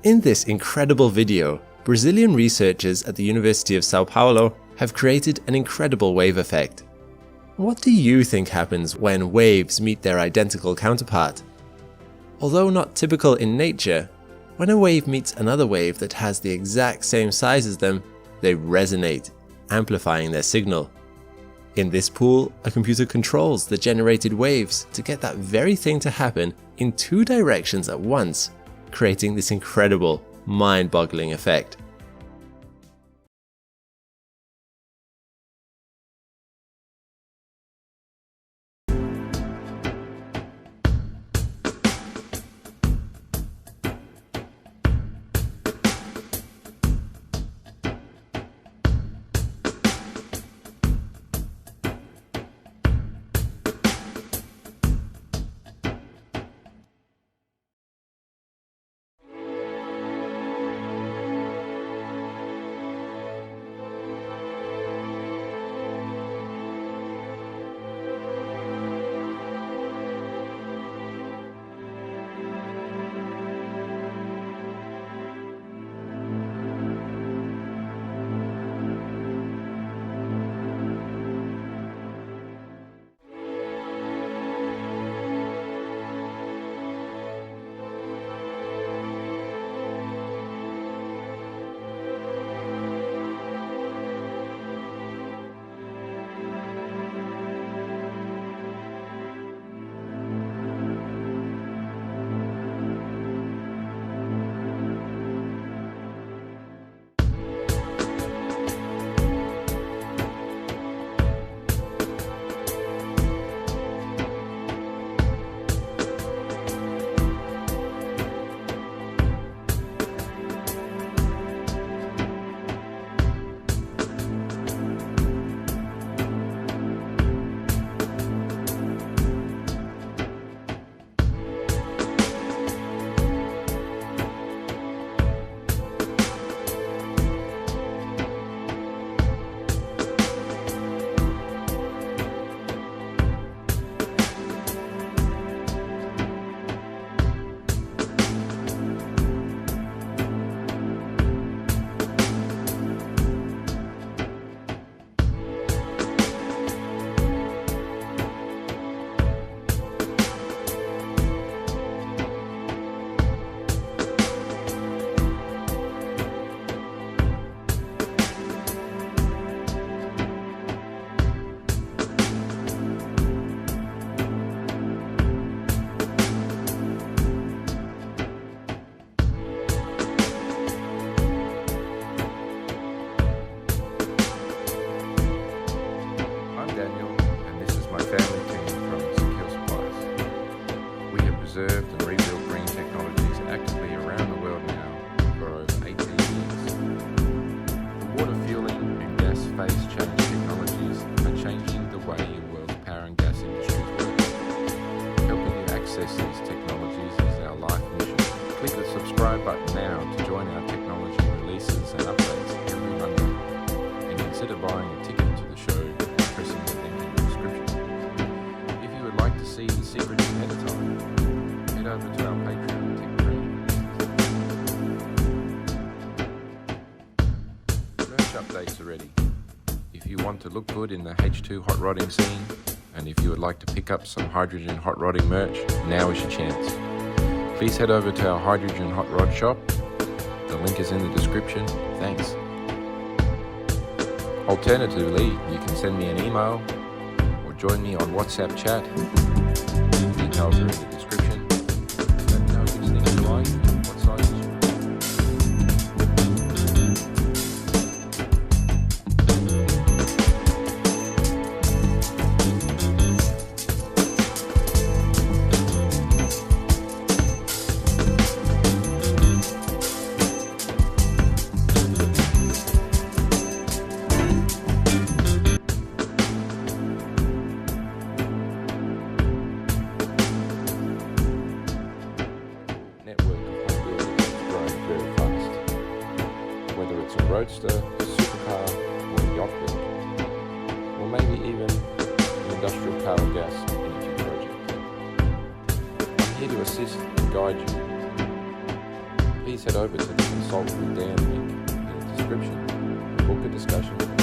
In this incredible video, Brazilian researchers at the University of São Paulo have created an incredible wave effect. What do you think happens when waves meet their identical counterpart? Although not typical in nature, when a wave meets another wave that has the exact same size as them, they resonate, amplifying their signal. In this pool, a computer controls the generated waves to get that very thing to happen in two directions at once, creating this incredible, mind-boggling effect. Preserved and rebuilt green technologies actively around the world now for over 18 years. The water fueling and gas phase change technologies are changing the way your world's power and gas industries work. Helping you access these technologies is our life mission. Click the subscribe button now to join our technology releases and updates every Monday. And consider buying a ticket to the show by pressing the link in the description. If you would like to see the secrets ahead of time, head over to our Patreon Tech Training. Merch updates are ready. If you want to look good in the H2 hot rodding scene, and if you would like to pick up some hydrogen hot rodding merch, now is your chance. Please head over to our hydrogen hot rod shop. The link is in the description. Thanks. Alternatively, you can send me an email or join me on WhatsApp chat. Details are in the description. Let me know which things you like and what sizes you want. Roadster, supercar, or yacht build, or maybe even an industrial power gas energy project. I'm here to assist and guide you. please head over to the Consult with Dan link in the description and book a discussion